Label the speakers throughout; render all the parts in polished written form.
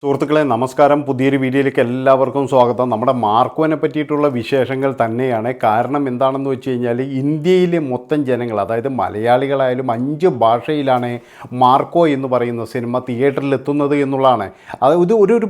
Speaker 1: സുഹൃത്തുക്കളെ നമസ്കാരം. പുതിയൊരു വീഡിയോയിലേക്ക് എല്ലാവർക്കും സ്വാഗതം. നമ്മുടെ മാർക്കോനെ പറ്റിയിട്ടുള്ള വിശേഷങ്ങൾ തന്നെയാണ്. കാരണം എന്താണെന്ന് വെച്ച് കഴിഞ്ഞാൽ ഇന്ത്യയിലെ മൊത്തം ജനങ്ങൾ, അതായത് മലയാളികളായാലും 5 ഭാഷയിലാണ് മാർക്കോ എന്ന് പറയുന്ന സിനിമ തിയേറ്ററിൽ എത്തുന്നത് എന്നുള്ളതാണ്. അത് ഒരു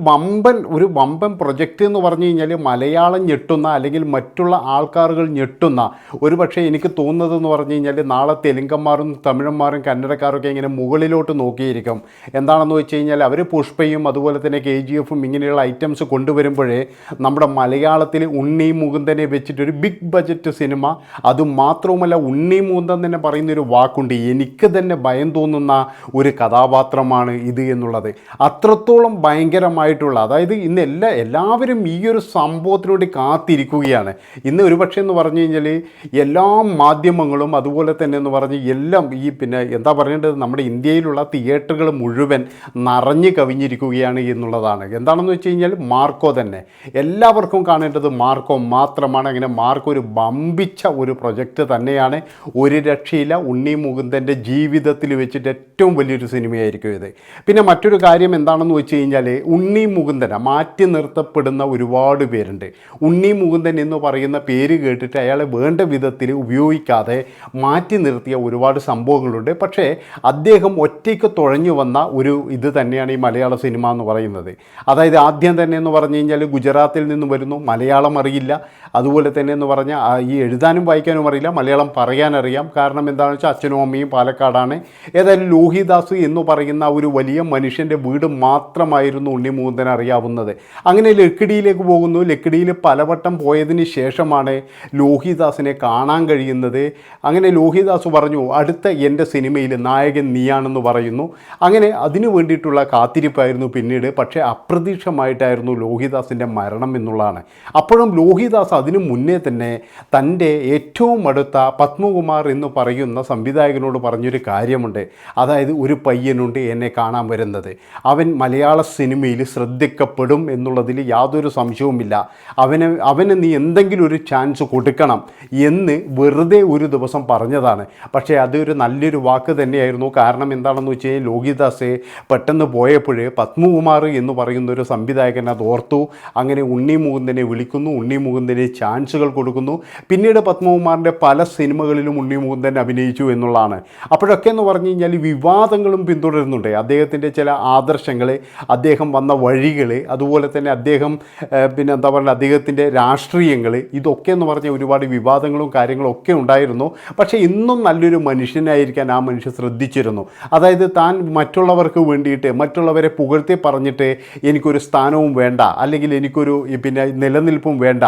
Speaker 1: വമ്പൻ പ്രൊജക്റ്റ് എന്ന് പറഞ്ഞു കഴിഞ്ഞാൽ മലയാളം ഞെട്ടുന്ന, അല്ലെങ്കിൽ മറ്റുള്ള ആൾക്കാരുകൾ ഞെട്ടുന്ന, ഒരു പക്ഷേ എനിക്ക് തോന്നുന്നതെന്ന് പറഞ്ഞു കഴിഞ്ഞാൽ നാളെ തെലുങ്കന്മാരും തമിഴന്മാരും കന്നഡക്കാരൊക്കെ ഇങ്ങനെ മുകളിലോട്ട് നോക്കിയിരിക്കും. എന്താണെന്ന് വെച്ച് കഴിഞ്ഞാൽ അവർ പുഷ്പയും അതുപോലെ തന്നെ KGF ഇങ്ങനെയുള്ള ഐറ്റംസ് കൊണ്ടുവരുമ്പോഴേ നമ്മുടെ മലയാളത്തിൽ ഉണ്ണി മുകുന്ദനെ വെച്ചിട്ടൊരു big budget cinema, അതുമാത്രവുമല്ല Unni Mukundan തന്നെ പറയുന്നൊരു വാക്കുണ്ട്, എനിക്ക് തന്നെ ഭയം തോന്നുന്ന ഒരു കഥാപാത്രമാണ് ഇത് എന്നുള്ളത്. അത്രത്തോളം ഭയങ്കരമായിട്ടുള്ള, അതായത് ഇന്ന് എല്ലാവരും ഈ ഒരു സംഭവത്തിനോട് കാത്തിരിക്കുകയാണ്. ഇന്ന് ഒരുപക്ഷെ എന്ന് പറഞ്ഞു കഴിഞ്ഞാൽ എല്ലാ മാധ്യമങ്ങളും അതുപോലെ തന്നെ എന്ന് പറഞ്ഞ് എല്ലാം എന്താ പറയേണ്ടത്, നമ്മുടെ ഇന്ത്യയിലുള്ള തിയേറ്ററുകൾ മുഴുവൻ നിറഞ്ഞു കവിഞ്ഞിരിക്കുകയാണ് എന്നുള്ളതാണ്. എന്താണെന്ന് വെച്ച് കഴിഞ്ഞാൽ മാർക്കോ തന്നെ എല്ലാവർക്കും കാണേണ്ടത് മാർക്കോ മാത്രമാണ്. അങ്ങനെ മാർക്കോ ഒരു വമ്പിച്ച ഒരു പ്രൊജക്റ്റ് തന്നെയാണ്. ഒരു രക്ഷയില്ല. ഉണ്ണി മുകുന്ദൻ്റെ ജീവിതത്തിൽ വെച്ചിട്ട് ഏറ്റവും വലിയൊരു സിനിമയായിരിക്കും ഇത്. പിന്നെ മറ്റൊരു കാര്യം എന്താണെന്ന് വെച്ച് കഴിഞ്ഞാൽ ഉണ്ണി മുകുന്ദനെ മാറ്റി നിർത്തപ്പെടുന്ന ഒരുപാട് പേരുണ്ട്. ഉണ്ണി മുകുന്ദൻ എന്ന് പറയുന്ന പേര് കേട്ടിട്ട് അയാളെ വേണ്ട വിധത്തിൽ ഉപയോഗിക്കാതെ മാറ്റി നിർത്തിയ ഒരുപാട് സംഭവങ്ങളുണ്ട്. പക്ഷേ അദ്ദേഹം ഒറ്റയ്ക്ക് തുഴഞ്ഞു വന്ന ഒരു ഇത് തന്നെയാണ് ഈ മലയാള സിനിമ എന്ന് പറയുന്നത്. അതായത് ആദ്യം തന്നെ എന്ന് പറഞ്ഞു കഴിഞ്ഞാൽ ഗുജറാത്തിൽ നിന്ന് വരുന്നു, മലയാളം അറിയില്ല, അതുപോലെ തന്നെ എന്ന് പറഞ്ഞാൽ ഈ എഴുതാനും വായിക്കാനും അറിയില്ല, മലയാളം പറയാനറിയാം. കാരണം എന്താണെന്ന് വെച്ചാൽ അച്ഛനും അമ്മയും പാലക്കാടാണ്. ഏതായാലും ലോഹിദാസ് എന്ന് പറയുന്ന ഒരു വലിയ മനുഷ്യൻ്റെ വീട് മാത്രമായിരുന്നു ഉണ്ണി മുകുന്ദൻ അറിയാവുന്നത്. അങ്ങനെ ലക്കിടിയിലേക്ക് പോകുന്നു. ലക്കിടിയിൽ പലവട്ടം പോയതിന് ശേഷമാണ് ലോഹിദാസിനെ കാണാൻ കഴിയുന്നത്. അങ്ങനെ ലോഹിദാസ് പറഞ്ഞു, അടുത്ത എൻ്റെ സിനിമയിൽ നായകൻ നീയാണെന്ന് പറയുന്നു. അങ്ങനെ അതിനു വേണ്ടിയിട്ടുള്ള കാത്തിരിപ്പായിരുന്നു പിന്നീട്. പക്ഷേ അപ്രതീക്ഷിതമായിട്ടായിരുന്നു ലോഹിദാസിൻ്റെ മരണം എന്നുള്ളതാണ്. അപ്പോഴും ലോഹിദാസ് അതിനു മുന്നേ തന്നെ തൻ്റെ ഏറ്റവും അടുത്ത പത്മകുമാർ എന്ന് പറയുന്ന സംവിധായകനോട് പറഞ്ഞൊരു കാര്യമുണ്ട്. അതായത് ഒരു പയ്യനുണ്ട് എന്നെ കാണാൻ വരുന്നത്, അവൻ മലയാള സിനിമയിൽ ശ്രദ്ധിക്കപ്പെടും എന്നുള്ളതിൽ യാതൊരു സംശയവുമില്ല, അവന് നീ എന്തെങ്കിലും ഒരു ചാൻസ് കൊടുക്കണം എന്ന് വെറുതെ ഒരു ദിവസം പറഞ്ഞതാണ്. പക്ഷേ അതൊരു നല്ലൊരു വാക്ക് തന്നെയായിരുന്നു. കാരണം എന്താണെന്ന് വെച്ച് കഴിഞ്ഞാൽ ലോഹിദാസ് പെട്ടെന്ന് പോയപ്പോൾ പത്മകുമാർ എന്ന് പറയുന്നൊരു സംവിധായകൻ അത് ഓർത്തു. അങ്ങനെ ഉണ്ണി മുകുന്ദനെ വിളിക്കുന്നു, ഉണ്ണി മുകുന്ദന് ചാൻസുകൾ കൊടുക്കുന്നു. പിന്നീട് പത്മകുമാറിൻ്റെ പല സിനിമകളിലും ഉണ്ണി മുകുന്ദൻ അഭിനയിച്ചു എന്നുള്ളതാണ്. അപ്പോഴൊക്കെ എന്ന് പറഞ്ഞു കഴിഞ്ഞാൽ വിവാദങ്ങളും പിന്തുടരുന്നുണ്ട്. അദ്ദേഹത്തിൻ്റെ ചില ആദർശങ്ങൾ, അദ്ദേഹം വന്ന വഴികൾ, അതുപോലെ തന്നെ അദ്ദേഹം എന്താ പറയുക അദ്ദേഹത്തിൻ്റെ രാഷ്ട്രീയങ്ങൾ, ഇതൊക്കെ എന്ന് പറഞ്ഞാൽ ഒരുപാട് വിവാദങ്ങളും കാര്യങ്ങളും ഒക്കെ ഉണ്ടായിരുന്നു. പക്ഷേ ഇന്നും നല്ലൊരു മനുഷ്യനായിരിക്കാൻ ആ മനുഷ്യൻ ശ്രദ്ധിച്ചിരുന്നു. അതായത് താൻ മറ്റുള്ളവർക്ക് വേണ്ടിയിട്ട് മറ്റുള്ളവരെ പുകഴ്ത്തി പറഞ്ഞിട്ട് എനിക്കൊരു സ്ഥാനവും വേണ്ട, അല്ലെങ്കിൽ എനിക്കൊരു നിലനിൽപ്പും വേണ്ട,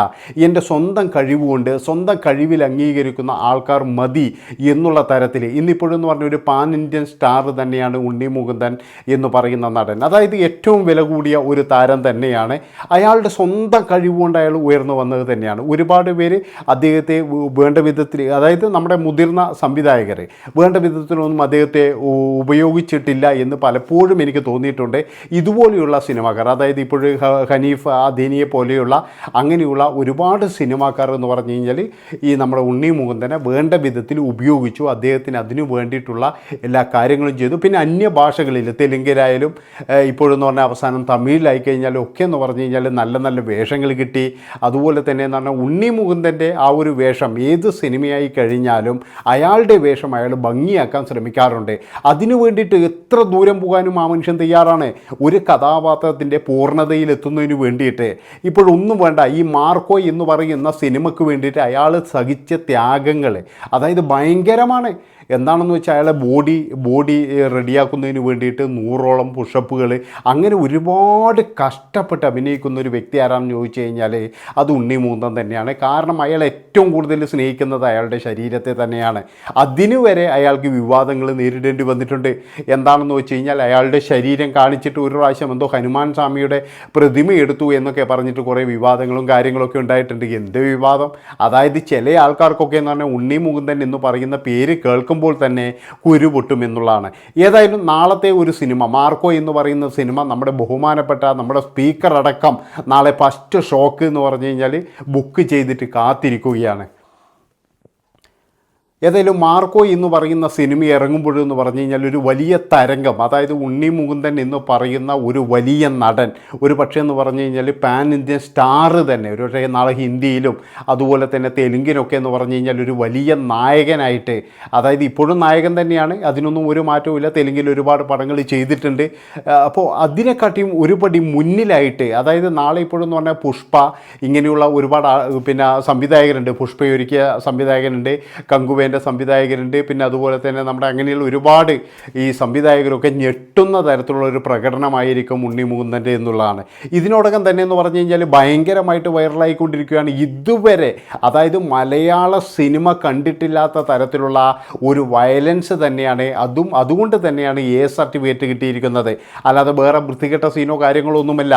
Speaker 1: എൻ്റെ സ്വന്തം കഴിവുകൊണ്ട് സ്വന്തം കഴിവിൽ അംഗീകരിക്കുന്ന ആൾക്കാർ മതി എന്നുള്ള തരത്തിൽ ഇന്നിപ്പോഴെന്ന് പറഞ്ഞ ഒരു പാൻ ഇന്ത്യൻ സ്റ്റാർ തന്നെയാണ് ഉണ്ണി മുകുന്ദൻ എന്ന് പറയുന്ന നടൻ. അതായത് ഏറ്റവും വില കൂടിയ ഒരു താരം തന്നെയാണ്. അയാളുടെ സ്വന്തം കഴിവുകൊണ്ട് അയാൾ ഉയർന്നു വന്നത് തന്നെയാണ്. ഒരുപാട് പേര് അദ്ദേഹത്തെ വേണ്ട വിധത്തിൽ, അതായത് നമ്മുടെ മുതിർന്ന സംവിധായകർ വേണ്ട വിധത്തിലൊന്നും അദ്ദേഹത്തെ ഉപയോഗിച്ചിട്ടില്ല എന്ന് പലപ്പോഴും എനിക്ക് തോന്നിയിട്ടുണ്ട്. ഇതുപോലെയുള്ള സിനിമാക്കാർ, അതായത് ഇപ്പോൾ ഹനീഫ് അദീനിയെ പോലെയുള്ള അങ്ങനെയുള്ള ഒരുപാട് സിനിമാക്കാർ എന്ന് പറഞ്ഞു കഴിഞ്ഞാൽ ഈ നമ്മുടെ ഉണ്ണി മുകുന്ദനെ വേണ്ട വിധത്തിൽ ഉപയോഗിച്ചു. അദ്ദേഹത്തിന് അതിനു വേണ്ടിയിട്ടുള്ള എല്ലാ കാര്യങ്ങളും ചെയ്തു. പിന്നെ അന്യഭാഷകളിൽ തെലുങ്കിലായാലും ഇപ്പോഴെന്ന് പറഞ്ഞാൽ അവസാനം തമിഴിലായി കഴിഞ്ഞാലും ഒക്കെ എന്ന് പറഞ്ഞു കഴിഞ്ഞാൽ നല്ല നല്ല വേഷങ്ങൾ കിട്ടി. അതുപോലെ തന്നെ എന്ന് പറഞ്ഞാൽ ഉണ്ണി മുകുന്ദൻ്റെ ആ ഒരു വേഷം ഏത് സിനിമയായി കഴിഞ്ഞാലും അയാളുടെ വേഷം അയാൾ ഭംഗിയാക്കാൻ ശ്രമിക്കാറുണ്ട്. അതിനു വേണ്ടിയിട്ട് എത്ര ദൂരം പോകാനും ആ മനുഷ്യൻ തയ്യാറാണ്. ഒരു കഥാപാത്രത്തിൻ്റെ പൂർണ്ണതയിലെത്തുന്നതിന് വേണ്ടിയിട്ട് ഇപ്പോഴൊന്നും വേണ്ട, ഈ മാർക്കോ എന്ന് പറയുന്ന സിനിമയ്ക്ക് വേണ്ടിയിട്ട് അയാൾ സഹിച്ച ത്യാഗങ്ങൾ അതായത് ഭയങ്കരമാണ്. എന്താണെന്ന് വെച്ചാൽ അയാളെ ബോഡി റെഡിയാക്കുന്നതിന് വേണ്ടിയിട്ട് 100ഓളം പുഷപ്പുകൾ, അങ്ങനെ ഒരുപാട് കഷ്ടപ്പെട്ട് അഭിനയിക്കുന്ന ഒരു വ്യക്തി ആരാണെന്ന് ചോദിച്ചു കഴിഞ്ഞാൽ അത് ഉണ്ണി മുകുന്ദൻ തന്നെയാണ്. കാരണം അയാൾ ഏറ്റവും കൂടുതൽ സ്നേഹിക്കുന്നത് അയാളുടെ ശരീരത്തെ തന്നെയാണ്. അതിനു വരെ അയാൾക്ക് വിവാദങ്ങൾ നേരിടേണ്ടി വന്നിട്ടുണ്ട്. എന്താണെന്ന് വെച്ച് കഴിഞ്ഞാൽ അയാളുടെ ശരീരം കാണിച്ചിട്ട് ഒരു പ്രാവശ്യം എന്തോ ഹനുമാൻ സ്വാമിയുടെ പ്രതിമ എടുത്തു എന്നൊക്കെ പറഞ്ഞിട്ട് കുറേ വിവാദങ്ങളും കാര്യങ്ങളൊക്കെ ഉണ്ടായിട്ടുണ്ട്. എന്ത് വിവാദം? അതായത് ചില ആൾക്കാർക്കൊക്കെ എന്ന് പറഞ്ഞാൽ ഉണ്ണി മുകുന്ദൻ എന്ന് പറയുന്ന പേര് കേൾക്കുമ്പോൾ തന്നെ കുരു പൊട്ടുമെന്നുള്ളതാണ്. ഏതായാലും നാളത്തെ ഒരു സിനിമ മാർക്കോ എന്ന് പറയുന്ന സിനിമ നമ്മുടെ ബഹുമാനപ്പെട്ട നമ്മുടെ സ്പീക്കർ അടക്കം നാളെ ഫസ്റ്റ് ഷോക്ക് എന്ന് പറഞ്ഞു കഴിഞ്ഞാൽ ബുക്ക് ചെയ്തിട്ട് കാത്തിരിക്കുകയാണ്. ഏതായാലും മാർക്കോ എന്ന് പറയുന്ന സിനിമ ഇറങ്ങുമ്പോഴെന്ന് പറഞ്ഞു കഴിഞ്ഞാൽ ഒരു വലിയ തരംഗം, അതായത് ഉണ്ണി മുകുന്ദൻ എന്ന് പറയുന്ന ഒരു വലിയ നടൻ, ഒരു പക്ഷേ എന്ന് പറഞ്ഞു കഴിഞ്ഞാൽ പാൻ ഇന്ത്യൻ സ്റ്റാർ തന്നെ, ഒരു പക്ഷേ നാളെ ഹിന്ദിയിലും അതുപോലെ തന്നെ തെലുങ്കിനൊക്കെ എന്ന് പറഞ്ഞു കഴിഞ്ഞാൽ ഒരു വലിയ നായകനായിട്ട്, അതായത് ഇപ്പോഴും നായകൻ തന്നെയാണ്, അതിനൊന്നും ഒരു മാറ്റവുമില്ല, തെലുങ്കിൽ ഒരുപാട് പടങ്ങൾ ചെയ്തിട്ടുണ്ട്. അപ്പോൾ അതിനെക്കാട്ടിയും ഒരുപടി മുന്നിലായിട്ട്, അതായത് നാളെ ഇപ്പോഴെന്ന് പറഞ്ഞാൽ പുഷ്പ, ഇങ്ങനെയുള്ള ഒരുപാട് പിന്നെ സംവിധായകരുണ്ട്, പുഷ്പയൊരുക്കിയ സംവിധായകനുണ്ട്, കങ്കുവേൻ്റെ സംവിധായകരുണ്ട്, പിന്നെ അതുപോലെ തന്നെ നമ്മുടെ അങ്ങനെയുള്ള ഒരുപാട് ഈ സംവിധായകരൊക്കെ ഞെട്ടുന്ന തരത്തിലുള്ള ഒരു പ്രകടനമായിരിക്കും ഉണ്ണി മുകുന്ദൻ്റെ എന്നുള്ളതാണ്. ഇതിനോടകം തന്നെ എന്ന് പറഞ്ഞു കഴിഞ്ഞാൽ ഭയങ്കരമായിട്ട് വൈറലായിക്കൊണ്ടിരിക്കുകയാണ് ഇതുവരെ. അതായത് മലയാള സിനിമ കണ്ടിട്ടില്ലാത്ത തരത്തിലുള്ള ഒരു വയലൻസ് തന്നെയാണ്, അതുകൊണ്ട് തന്നെയാണ് എ സർട്ടിഫിക്കറ്റ് കിട്ടിയിരിക്കുന്നത്. അല്ലാതെ വേറെ വൃത്തികെട്ട സീനോ കാര്യങ്ങളോ ഒന്നുമല്ല,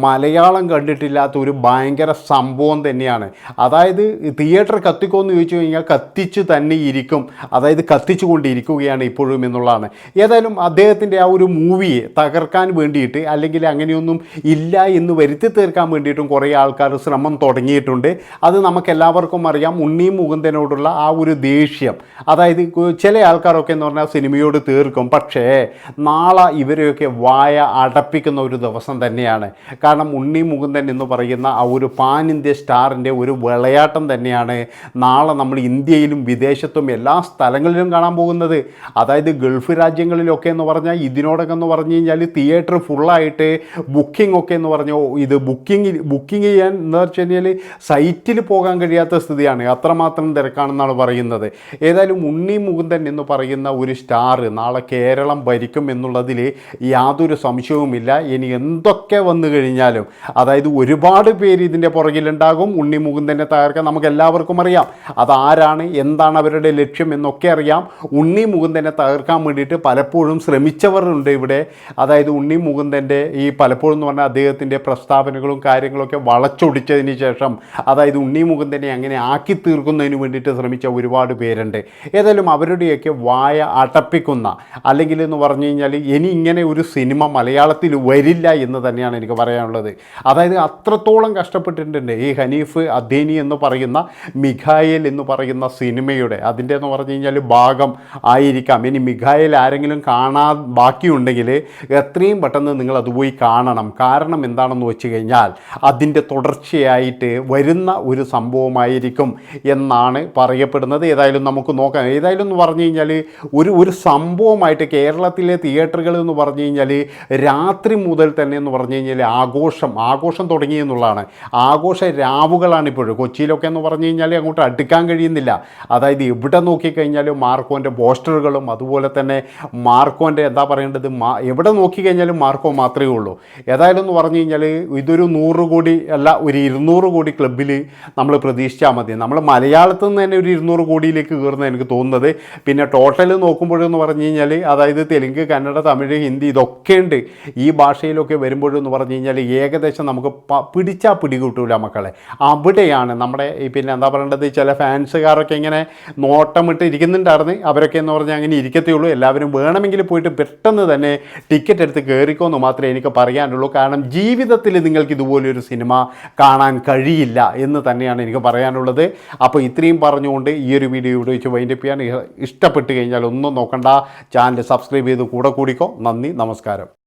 Speaker 1: മലയാളം കണ്ടിട്ടില്ലാത്ത ഒരു ഭയങ്കര സംഭവം തന്നെയാണ്. അതായത് തിയേറ്റർ കത്തിക്കുമെന്ന് ചോദിച്ചു കഴിഞ്ഞാൽ കത്തിച്ച് തന്നെ ഇരിക്കും, അതായത് കത്തിച്ചു കൊണ്ടിരിക്കുകയാണ് ഇപ്പോഴും എന്നുള്ളതാണ്. ഏതായാലും അദ്ദേഹത്തിൻ്റെ ആ ഒരു മൂവിയെ തകർക്കാൻ വേണ്ടിയിട്ട്, അല്ലെങ്കിൽ അങ്ങനെയൊന്നും ഇല്ല എന്ന് വരുത്തി തീർക്കാൻ വേണ്ടിയിട്ടും കുറേ ആൾക്കാർ ശ്രമം തുടങ്ങിയിട്ടുണ്ട്. അത് നമുക്കെല്ലാവർക്കും അറിയാം. ഉണ്ണി മുകുന്ദനോടുള്ള ആ ഒരു ദേഷ്യം, അതായത് ചില ആൾക്കാരൊക്കെ എന്ന് പറഞ്ഞാൽ സിനിമയോട് തീർക്കും, പക്ഷേ നാളെ ഇവരെയൊക്കെ വായ അടപ്പിക്കുന്ന ഒരു ദിവസം തന്നെയാണ്. കാരണം ഉണ്ണി മുകുന്ദൻ എന്ന് പറയുന്ന ആ ഒരു പാൻ ഇന്ത്യ സ്റ്റാറിൻ്റെ ഒരു വിളയാട്ടം തന്നെയാണ് നാളെ നമ്മൾ ഇന്ത്യയിലും വിദേശത്തും എല്ലാ സ്ഥലങ്ങളിലും കാണാൻ പോകുന്നത്. അതായത് ഗൾഫ് രാജ്യങ്ങളിലൊക്കെ എന്ന് പറഞ്ഞാൽ ഇതിനോടൊക്കെ എന്ന് പറഞ്ഞു കഴിഞ്ഞാൽ തിയേറ്റർ ഫുള്ളായിട്ട് ബുക്കിംഗ് ഒക്കെ എന്ന് പറഞ്ഞാൽ ഇത് ബുക്കിംഗ് ചെയ്യാൻ എന്ന് വെച്ച് കഴിഞ്ഞാൽ സൈറ്റിൽ പോകാൻ കഴിയാത്ത സ്ഥിതിയാണ്, അത്രമാത്രം തിരക്കാണെന്നാണ് പറയുന്നത്. ഏതായാലും ഉണ്ണി മുകുന്ദൻ എന്ന് പറയുന്ന ഒരു സ്റ്റാർ നാളെ കേരളം ഭരിക്കും എന്നുള്ളതിൽ യാതൊരു സംശയവുമില്ല. ഇനി എന്തൊക്കെ വന്നു കഴിഞ്ഞാലും, അതായത് ഒരുപാട് പേര് ഇതിൻ്റെ പുറകിലുണ്ടാകും. ഉണ്ണി മുകുന്ദനെ തകർക്കാൻ നമുക്ക് എല്ലാവർക്കും അറിയാം അതാരാണ്, എന്താണ് അവരുടെ ലക്ഷ്യം എന്നൊക്കെ അറിയാം. ഉണ്ണി മുകുന്ദനെ തകർക്കാൻ വേണ്ടിയിട്ട് പലപ്പോഴും ശ്രമിച്ചവരുണ്ട് ഇവിടെ. അതായത് ഉണ്ണി മുകുന്ദൻ്റെ ഈ പലപ്പോഴും എന്ന് പറഞ്ഞാൽ അദ്ദേഹത്തിൻ്റെ പ്രസ്താവനകളും കാര്യങ്ങളൊക്കെ വളച്ചൊടിച്ചതിന് ശേഷം, അതായത് ഉണ്ണി മുകുന്ദനെ അങ്ങനെ ആക്കി തീർക്കുന്നതിന് വേണ്ടിയിട്ട് ശ്രമിച്ച ഒരുപാട് പേരുണ്ട്. ഏതായാലും അവരുടെയൊക്കെ വായ അടപ്പിക്കുന്ന, അല്ലെങ്കിൽ എന്ന് പറഞ്ഞു കഴിഞ്ഞാൽ ഇനി ഇങ്ങനെ ഒരു സിനിമ മലയാളത്തിൽ വരില്ല എന്ന് തന്നെയാണ് എനിക്ക് പറയാനുള്ളത്. അതായത് അത്രത്തോളം കഷ്ടപ്പെട്ടിട്ടുണ്ട് ഈ ഹനീഫ് അദേനി എന്ന് പറയുന്ന മിഖായേൽ എന്ന് പറയുന്ന സിനിമയുടെ, അതിൻ്റെ എന്ന് പറഞ്ഞു കഴിഞ്ഞാൽ ഭാഗം ആയിരിക്കാം. ഇനി മിഖായേൽ ആരെങ്കിലും കാണാൻ ബാക്കിയുണ്ടെങ്കിൽ എത്രയും പെട്ടെന്ന് നിങ്ങൾ അത് പോയി കാണണം. കാരണം എന്താണെന്ന് വെച്ച് കഴിഞ്ഞാൽ അതിൻ്റെ തുടർച്ചയായിട്ട് വരുന്ന ഒരു സംഭവമായിരിക്കും എന്നാണ് പറയപ്പെടുന്നത്. ഏതായാലും നമുക്ക് നോക്കാം. ഏതായാലും എന്ന് പറഞ്ഞു കഴിഞ്ഞാൽ ഒരു സംഭവമായിട്ട് കേരളത്തിലെ തിയേറ്ററുകൾ എന്ന് പറഞ്ഞു കഴിഞ്ഞാൽ രാത്രി മുതൽ തന്നെ എന്ന് പറഞ്ഞു കഴിഞ്ഞാൽ ആഘോഷം തുടങ്ങി എന്നുള്ളതാണ്. ആഘോഷ രാവുകളാണ് ഇപ്പോഴും. കൊച്ചിയിലൊക്കെ എന്ന് പറഞ്ഞു കഴിഞ്ഞാൽ അങ്ങോട്ട് അടുക്കാൻ കഴിയുന്നില്ല. അതായത് എവിടെ നോക്കിക്കഴിഞ്ഞാലും മാർക്കോൻ്റെ പോസ്റ്ററുകളും അതുപോലെ തന്നെ മാർക്കോൻ്റെ എന്താ പറയേണ്ടത്, എവിടെ നോക്കിക്കഴിഞ്ഞാലും മാർക്കോ മാത്രമേ ഉള്ളൂ. ഏതായാലും എന്ന് പറഞ്ഞു കഴിഞ്ഞാൽ ഇതൊരു 100 കോടി അല്ല, ഒരു 200 കോടി ക്ലബ്ബിൽ നമ്മൾ പ്രതീക്ഷിച്ചാൽ മതി. നമ്മൾ മലയാളത്തിൽ നിന്ന് തന്നെ ഒരു 200 കോടിയിലേക്ക് കയറുന്നത് എനിക്ക് തോന്നുന്നത്. പിന്നെ ടോട്ടൽ നോക്കുമ്പോഴെന്ന് പറഞ്ഞു കഴിഞ്ഞാൽ, അതായത് തെലുങ്ക്, കന്നഡ, തമിഴ്, ഹിന്ദി ഇതൊക്കെ ഉണ്ട്. ഈ ഭാഷയിലൊക്കെ വരുമ്പോഴെന്ന് പറഞ്ഞു കഴിഞ്ഞാൽ ഏകദേശം നമുക്ക് പിടിച്ചാൽ പിടികൂട്ടൂല മക്കളെ. അവിടെയാണ് നമ്മുടെ പിന്നെ എന്താ പറയേണ്ടത്, ചില ഫാൻസുകാരൊക്കെ ഇങ്ങനെ നോട്ടമിട്ട് ഇരിക്കുന്നുണ്ടായിരുന്നു. അവരൊക്കെ എന്ന് പറഞ്ഞാൽ അങ്ങനെ ഇരിക്കത്തേ ഉള്ളൂ. എല്ലാവരും വേണമെങ്കിൽ പോയിട്ട് പെട്ടെന്ന് തന്നെ ടിക്കറ്റ് എടുത്ത് കയറിക്കോന്ന് മാത്രമേ എനിക്ക് പറയാനുള്ളൂ. കാരണം ജീവിതത്തിൽ നിങ്ങൾക്ക് ഇതുപോലൊരു സിനിമ കാണാൻ കഴിയില്ല എന്ന് തന്നെയാണ് എനിക്ക് പറയാനുള്ളത്. അപ്പോൾ ഇത്രയും പറഞ്ഞുകൊണ്ട് ഈ ഒരു വീഡിയോ ഇവിടെ വെച്ച് വൈൻഡപ്പ് ചെയ്യാൻ. ഇഷ്ടപ്പെട്ട് കഴിഞ്ഞാൽ ഒന്നും നോക്കണ്ട, ചാനൽ സബ്സ്ക്രൈബ് ചെയ്ത് കൂടെ കൂടിക്കോ. നന്ദി, നമസ്കാരം.